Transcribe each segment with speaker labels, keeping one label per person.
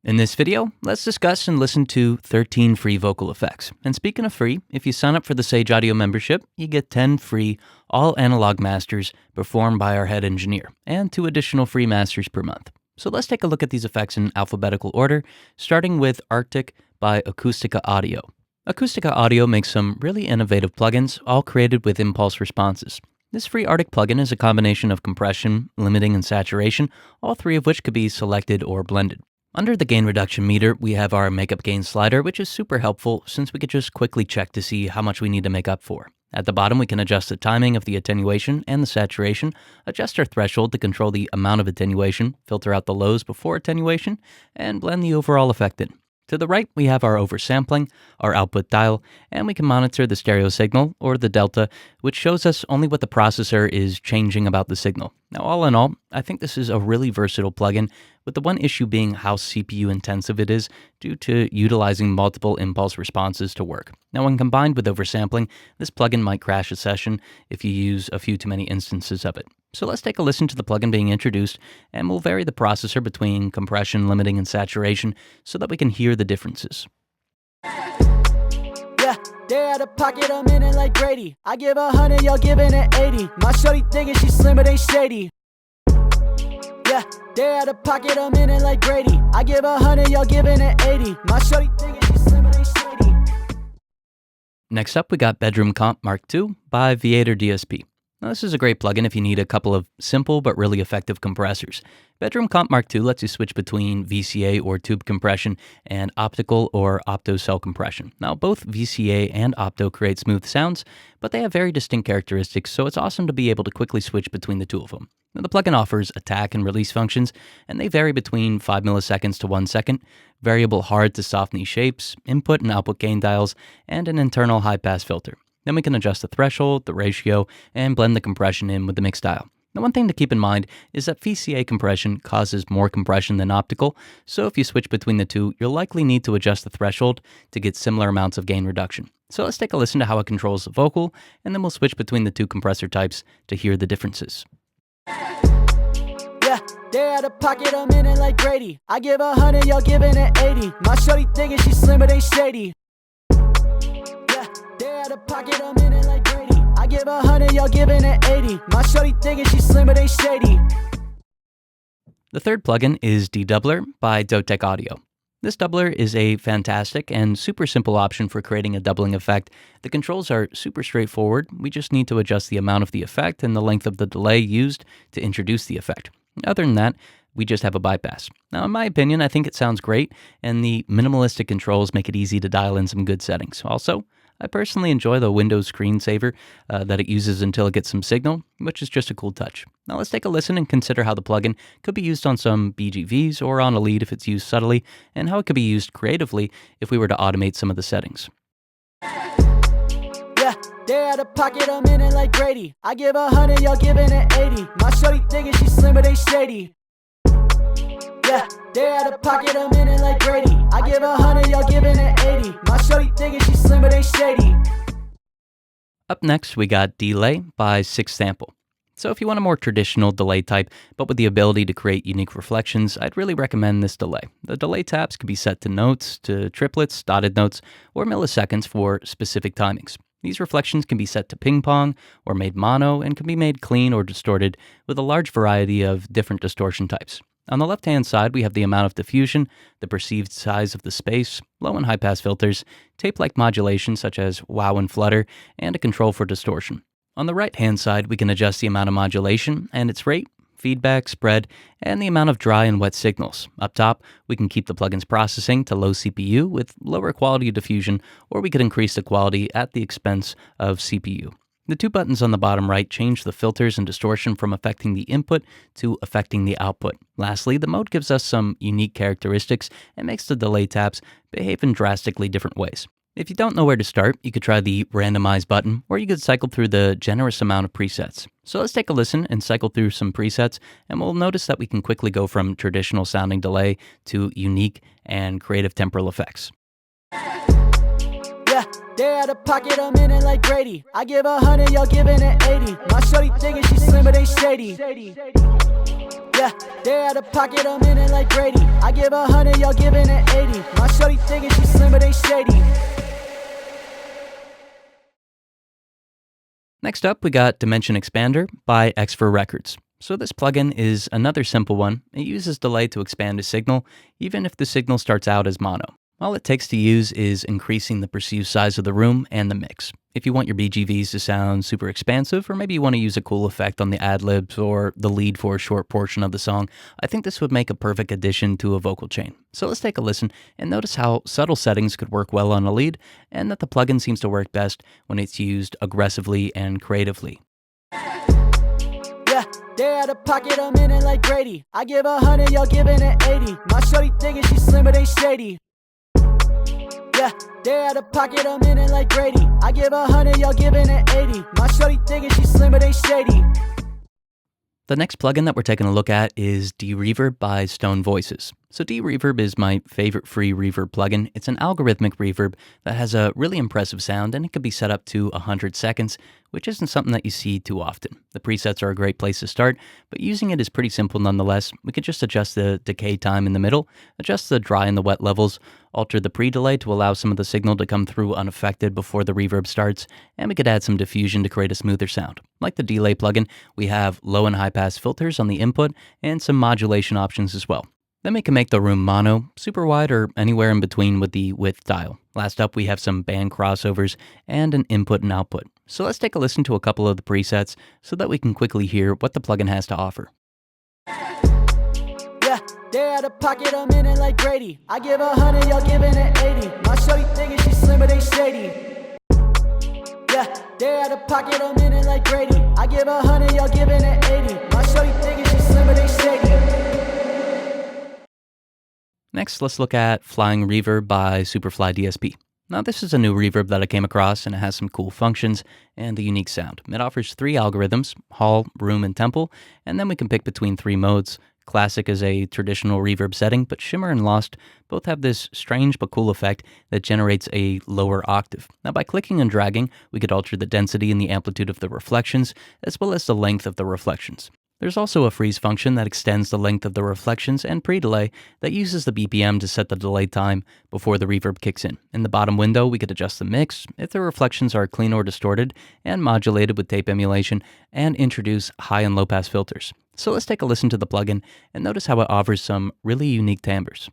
Speaker 1: In this video, let's discuss and listen to 13 free vocal effects. And speaking of free, if you sign up for the Sage Audio membership, you get 10 free all-analog masters performed by our head engineer, and 2 additional free masters per month. So let's take a look at these effects in alphabetical order, starting with Arctic by Acoustica Audio. Acoustica Audio makes some really innovative plugins, all created with impulse responses. This free Arctic plugin is a combination of compression, limiting, and saturation, all 3 of which could be selected or blended. Under the gain reduction meter, we have our makeup gain slider, which is super helpful since we could just quickly check to see how much we need to make up for. At the bottom, we can adjust the timing of the attenuation and the saturation, adjust our threshold to control the amount of attenuation, filter out the lows before attenuation, and blend the overall effect in. To the right, we have our oversampling, our output dial, and we can monitor the stereo signal, or the delta, which shows us only what the processor is changing about the signal. Now, all in all, I think this is a really versatile plugin, with the one issue being how CPU intensive it is due to utilizing multiple impulse responses to work. Now, when combined with oversampling, this plugin might crash a session if you use a few too many instances of it. So let's take a listen to the plugin being introduced, and we'll vary the processor between compression, limiting, and saturation so that we can hear the differences.
Speaker 2: Yeah, they're out of pocket, I'm in it like Brady. I give 100, y'all giving it 80. My shorty thinking she slim, but ain't shady. Yeah, they're out of pocket, I'm in it like Brady. I give 100, y'all giving it 80. My shorty thinking she slim, but ain't shady.
Speaker 1: Next up, we got Bedroom Comp Mark II by Viator DSP. Now, this is a great plugin if you need a couple of simple but really effective compressors. Bedroom Comp Mark II lets you switch between VCA or tube compression and optical or opto cell compression. Now, both VCA and opto create smooth sounds, but they have very distinct characteristics, so it's awesome to be able to quickly switch between the two of them. Now, the plugin offers attack and release functions, and they vary between 5 milliseconds to 1 second, variable hard to soft knee shapes, input and output gain dials, and an internal high-pass filter. Then we can adjust the threshold, the ratio, and blend the compression in with the mix dial. Now, one thing to keep in mind is that VCA compression causes more compression than optical, so if you switch between the two, you'll likely need to adjust the threshold to get similar amounts of gain reduction. So let's take a listen to how it controls the vocal, and then we'll switch between the two compressor types to hear the differences.
Speaker 2: Yeah, they're out of pocket, I'm in it like Brady. I give 100, y'all giving it 80. My shorty thinking she slim, but ain't shady. They're out of pocket, I'm in it like Brady. I give 100, y'all giving it 80. My shorty thinking she slim, but ain't shady.
Speaker 1: The third plugin is Dedoubler by Dotec Audio. This doubler is a fantastic and super simple option for creating a doubling effect. The controls are super straightforward. We just need to adjust the amount of the effect and the length of the delay used to introduce the effect. Other than that, we just have a bypass. Now, in my opinion, I think it sounds great, and the minimalistic controls make it easy to dial in some good settings. Also, I personally enjoy the Windows screensaver that it uses until it gets some signal, which is just a cool touch. Now let's take a listen and consider how the plugin could be used on some BGVs or on a lead if it's used subtly, and how it could be used creatively if we were to automate some of the settings.
Speaker 2: Yeah, they're out of pocket, I'm in it like Brady. I give 100, y'all giving it 80. My shorty thinking she slim, but ain't shady. Yeah, they're out of pocket, I'm in it like Brady. I give 100, y'all giving it 80. My shorty thinking she slim, but ain't shady.
Speaker 1: Up next, we got Delay by Sixth Sample. So if you want a more traditional delay type, but with the ability to create unique reflections, I'd really recommend this delay. The delay taps can be set to notes, to triplets, dotted notes, or milliseconds for specific timings. These reflections can be set to ping pong or made mono and can be made clean or distorted with a large variety of different distortion types. On the left-hand side, we have the amount of diffusion, the perceived size of the space, low and high-pass filters, tape-like modulation such as wow and flutter, and a control for distortion. On the right-hand side, we can adjust the amount of modulation and its rate, feedback, spread, and the amount of dry and wet signals. Up top, we can keep the plugin's processing to low CPU with lower quality diffusion, or we could increase the quality at the expense of CPU. The 2 buttons on the bottom right change the filters and distortion from affecting the input to affecting the output. Lastly, the mode gives us some unique characteristics and makes the delay taps behave in drastically different ways. If you don't know where to start, you could try the Randomize button, or you could cycle through the generous amount of presets. So let's take a listen and cycle through some presets, and we'll notice that we can quickly go from traditional sounding delay to unique and creative temporal effects.
Speaker 2: Yeah, they're out of pocket, I'm in it like Brady. I give 100, y'all giving it 80. My shorty thinking she slim, but ain't shady. Yeah, they out of pocket, I'm in it like Brady. I give 100, y'all giving it 80. My shorty thinking she slim, but they shady.
Speaker 1: Next up, we got Dimension Expander by X4 Records. So this plugin is another simple one. It uses delay to expand a signal, even if the signal starts out as mono. All it takes to use is increasing the perceived size of the room and the mix. If you want your BGVs to sound super expansive, or maybe you want to use a cool effect on the ad-libs or the lead for a short portion of the song, I think this would make a perfect addition to a vocal chain. So let's take a listen and notice how subtle settings could work well on a lead, and that the plugin seems to work best when it's used aggressively and creatively.
Speaker 2: Yeah, they out of pocket, I'm in it like Brady. I give 100, y'all giving it 80. My shorty thinking she slim, but they shady. Yeah, they out of pocket, I'm in it like Brady. I give 100, y'all giving it 80. My shorty thinking she slim, but they shady.
Speaker 1: The next plugin that we're taking a look at is D-Reverb by Stone Voices. So D-Reverb is my favorite free reverb plugin. It's an algorithmic reverb that has a really impressive sound, and it can be set up to 100 seconds, which isn't something that you see too often. The presets are a great place to start, but using it is pretty simple nonetheless. We could just adjust the decay time in the middle, adjust the dry and the wet levels, alter the pre-delay to allow some of the signal to come through unaffected before the reverb starts, and we could add some diffusion to create a smoother sound. Like the delay plugin, we have low and high pass filters on the input and some modulation options as well. Then we can make the room mono, super wide, or anywhere in between with the width dial. Last up, we have some band crossovers and an input and output. So let's take a listen to a couple of the presets so that we can quickly hear what the plugin has to offer.
Speaker 2: Yeah, they out of pocket, I'm in it like Brady. I give 100, y'all giving it 80. My shorty thinking she slim, but they shady. Yeah, they out of pocket, I'm in it like Brady. I give 100, y'all giving it 80. My shorty thinking she slim, but they shady.
Speaker 1: Next, let's look at Flying Reverb by Superfly DSP. Now, this is a new reverb that I came across, and it has some cool functions and a unique sound. It offers 3 algorithms: Hall, Room, and Tempo, and then we can pick between 3 modes. Classic is a traditional reverb setting, but Shimmer and Lost both have this strange but cool effect that generates a lower octave. Now, by clicking and dragging, we could alter the density and the amplitude of the reflections, as well as the length of the reflections. There's also a freeze function that extends the length of the reflections and pre-delay that uses the BPM to set the delay time before the reverb kicks in. In the bottom window, we could adjust the mix if the reflections are clean or distorted, and modulated with tape emulation, and introduce high and low pass filters. So let's take a listen to the plugin and notice how it offers some really unique timbres.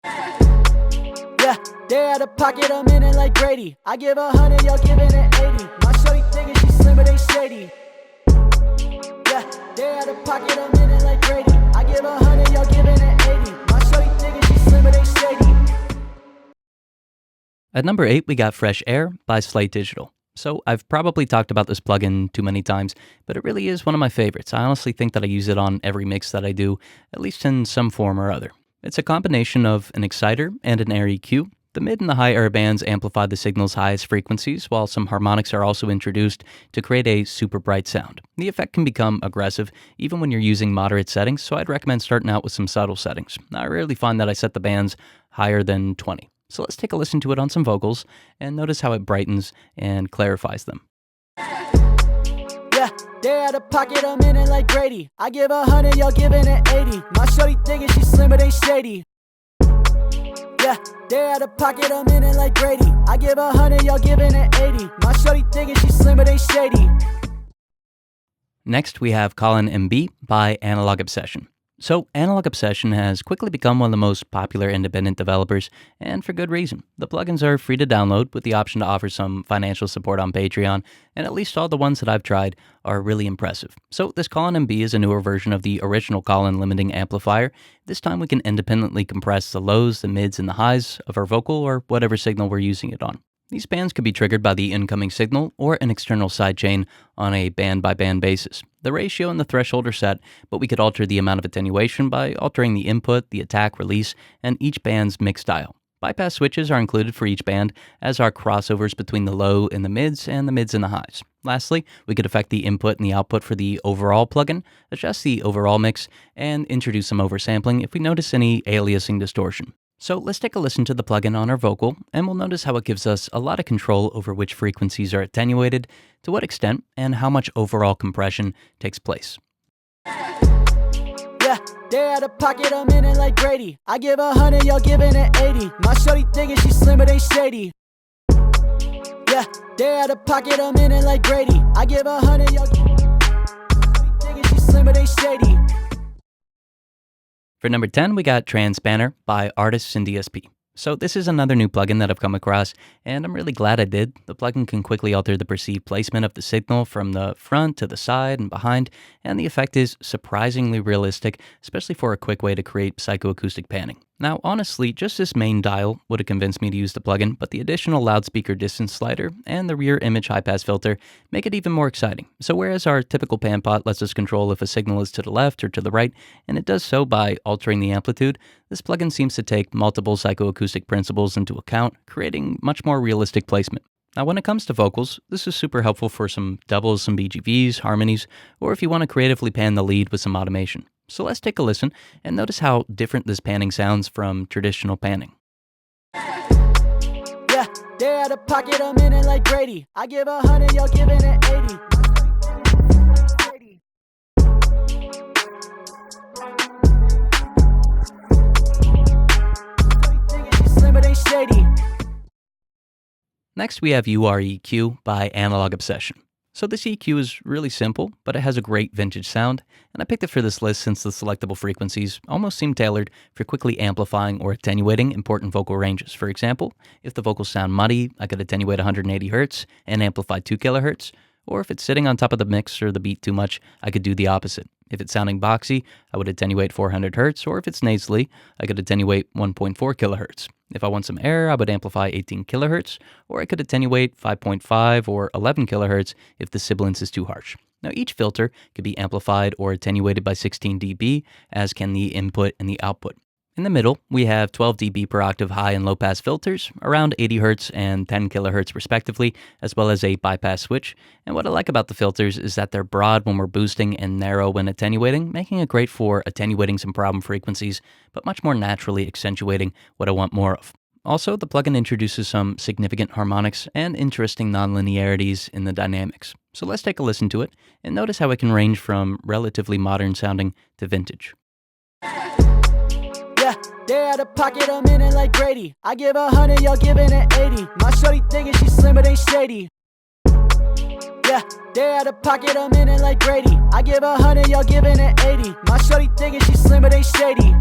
Speaker 2: Yeah, they out of pocket, I'm in it like Brady. I give 100, y'all giving it 80. My shorty thinking she slim, but they shady. Yeah, they out of pocket, I'm in it like Brady. I give 100, y'all giving it 80. My shorty thinking she slim, but they shady.
Speaker 1: At number 8, we got Fresh Air by Slate Digital. So I've probably talked about this plugin too many times, but it really is one of my favorites. I honestly think that I use it on every mix that I do, at least in some form or other. It's a combination of an exciter and an air EQ. The mid and the high air bands amplify the signal's highest frequencies, while some harmonics are also introduced to create a super bright sound. The effect can become aggressive even when you're using moderate settings, so I'd recommend starting out with some subtle settings. I rarely find that I set the bands higher than 20. So let's take a listen to it on some vocals and notice how it brightens and clarifies them.
Speaker 2: Yeah, they out of pocket, I'm in it like Brady. I give 100, y'all giving it 80. My shorty thinking she slim, but they shady. Yeah, they out of pocket, I'm in it like Brady. I give 100, y'all giving it 80. My shorty thinking she slim, but they shady.
Speaker 1: Next, we have Colin MB by Analog Obsession. So, Analog Obsession has quickly become one of the most popular independent developers, and for good reason. The plugins are free to download with the option to offer some financial support on Patreon, and at least all the ones that I've tried are really impressive. So, this Colin MB is a newer version of the original Colin limiting amplifier. This time we can independently compress the lows, the mids, and the highs of our vocal or whatever signal we're using it on. These bands could be triggered by the incoming signal or an external sidechain on a band-by-band basis. The ratio and the threshold are set, but we could alter the amount of attenuation by altering the input, the attack, release, and each band's mix dial. Bypass switches are included for each band, as are crossovers between the low and the mids and the highs. Lastly, we could affect the input and the output for the overall plugin, adjust the overall mix, and introduce some oversampling if we notice any aliasing distortion. So let's take a listen to the plugin on our vocal, and we'll notice how it gives us a lot of control over which frequencies are attenuated, to what extent, and how much overall compression takes place.
Speaker 2: Yeah, they out of pocket, I'm in it like Brady. I give 100, y'all giving it 80. My shorty thinking she slim, but ain't shady. Yeah, they out of pocket, I'm in it like Brady. I give 100, y'all thinking she slim, but ain't shady.
Speaker 1: For number 10, we got Transpanner by Artists in DSP. So this is another new plugin that I've come across, and I'm really glad I did. The plugin can quickly alter the perceived placement of the signal from the front to the side and behind, and the effect is surprisingly realistic, especially for a quick way to create psychoacoustic panning. Now, honestly, just this main dial would have convinced me to use the plugin, but the additional loudspeaker distance slider and the rear image high-pass filter make it even more exciting. So whereas our typical pan pot lets us control if a signal is to the left or to the right, and it does so by altering the amplitude, this plugin seems to take multiple psychoacoustic principles into account, creating much more realistic placement. Now, when it comes to vocals, this is super helpful for some doubles, some BGVs, harmonies, or if you want to creatively pan the lead with some automation. So let's take a listen and notice how different this panning sounds from traditional panning.
Speaker 2: Yeah, they out of pocket, I'm in it like Brady. I give 100, y'all giving it 80. Shady.
Speaker 1: Next, we have UREQ by Analog Obsession. So this EQ is really simple, but it has a great vintage sound, and I picked it for this list since the selectable frequencies almost seem tailored for quickly amplifying or attenuating important vocal ranges. For example, if the vocals sound muddy, I could attenuate 180 Hz and amplify 2 kHz, or if it's sitting on top of the mix or the beat too much, I could do the opposite. If it's sounding boxy, I would attenuate 400 Hz, or if it's nasally, I could attenuate 1.4 kHz. If I want some air, I would amplify 18 kHz, or I could attenuate 5.5 or 11 kHz if the sibilance is too harsh. Now, each filter could be amplified or attenuated by 16 dB, as can the input and the output. In the middle, we have 12 dB per octave high and low pass filters, around 80 Hz and 10 kHz respectively, as well as a bypass switch. And what I like about the filters is that they're broad when we're boosting and narrow when attenuating, making it great for attenuating some problem frequencies, but much more naturally accentuating what I want more of. Also, the plugin introduces some significant harmonics and interesting nonlinearities in the dynamics. So let's take a listen to it and notice how it can range from relatively modern sounding to vintage.
Speaker 2: Yeah, they out of pocket, I'm in it like Brady. I give 100, y'all giving it 80. My shorty thinking she slim, but ain't shady. Yeah, they out of pocket, I'm in it like Brady. I give 100, y'all giving it 80. My shorty thinking she slim, but ain't shady.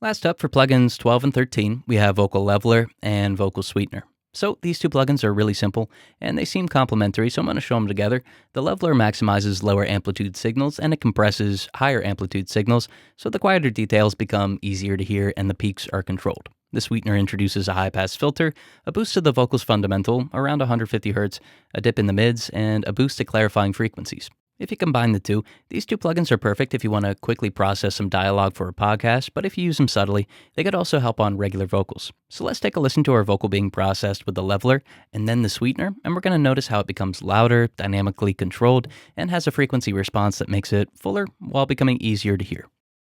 Speaker 1: Last up for plugins 12 and 13, we have Vocal Leveler and Vocal Sweetener. So these two plugins are really simple, and they seem complementary, so I'm going to show them together. The Leveler maximizes lower amplitude signals, and it compresses higher amplitude signals, so the quieter details become easier to hear and the peaks are controlled. The Sweetener introduces a high-pass filter, a boost to the vocals fundamental, around 150 Hz, a dip in the mids, and a boost to clarifying frequencies. If you combine the two, these two plugins are perfect if you want to quickly process some dialogue for a podcast, but if you use them subtly, they could also help on regular vocals. So let's take a listen to our vocal being processed with the Leveler and then the Sweetener, and we're going to notice how it becomes louder, dynamically controlled, and has a frequency response that makes it fuller while becoming easier to hear.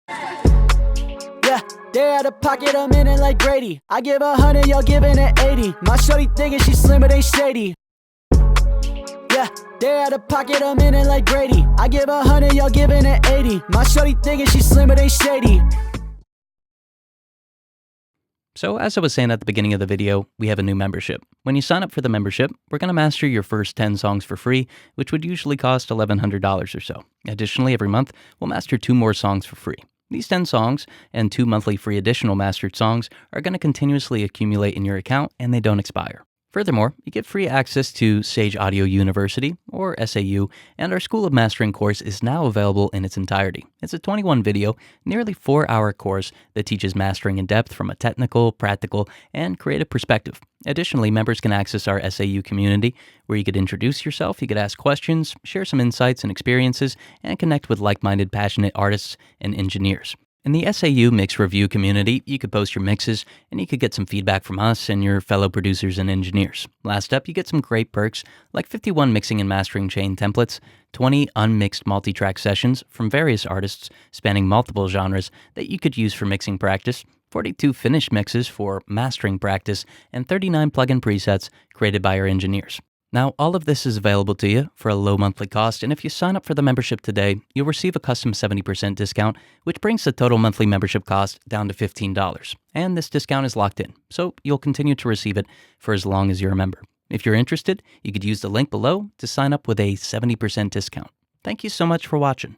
Speaker 2: Yeah, they out of pocket, I'm in it like Brady. I give 100, y'all giving it 80. My shorty thinking she slim, but ain't shady. Yeah, they out of pocket, I'm in it like Brady. I give 100, y'all giving it 80. My shorty thinking she slim, but ain't shady.
Speaker 1: So as I was saying at the beginning of the video, we have a new membership. When you sign up for the membership, we're going to master your first 10 songs for free, which would usually cost $1,100 or so. Additionally, every month, we'll master 2 more songs for free. These 10 songs and 2 monthly free additional mastered songs are going to continuously accumulate in your account, and they don't expire. Furthermore, you get free access to Sage Audio University, or SAU, and our School of Mastering course is now available in its entirety. It's a 21-video, nearly 4-hour course that teaches mastering in depth from a technical, practical, and creative perspective. Additionally, members can access our SAU community, where you could introduce yourself, you could ask questions, share some insights and experiences, and connect with like-minded, passionate artists and engineers. In the SAU Mix Review community, you could post your mixes, and you could get some feedback from us and your fellow producers and engineers. Last up, you get some great perks like 51 mixing and mastering chain templates, 20 unmixed multi-track sessions from various artists spanning multiple genres that you could use for mixing practice, 42 finished mixes for mastering practice, and 39 plugin presets created by our engineers. Now, all of this is available to you for a low monthly cost, and if you sign up for the membership today, you'll receive a custom 70% discount, which brings the total monthly membership cost down to $15. And this discount is locked in, so you'll continue to receive it for as long as you're a member. If you're interested, you could use the link below to sign up with a 70% discount. Thank you so much for watching.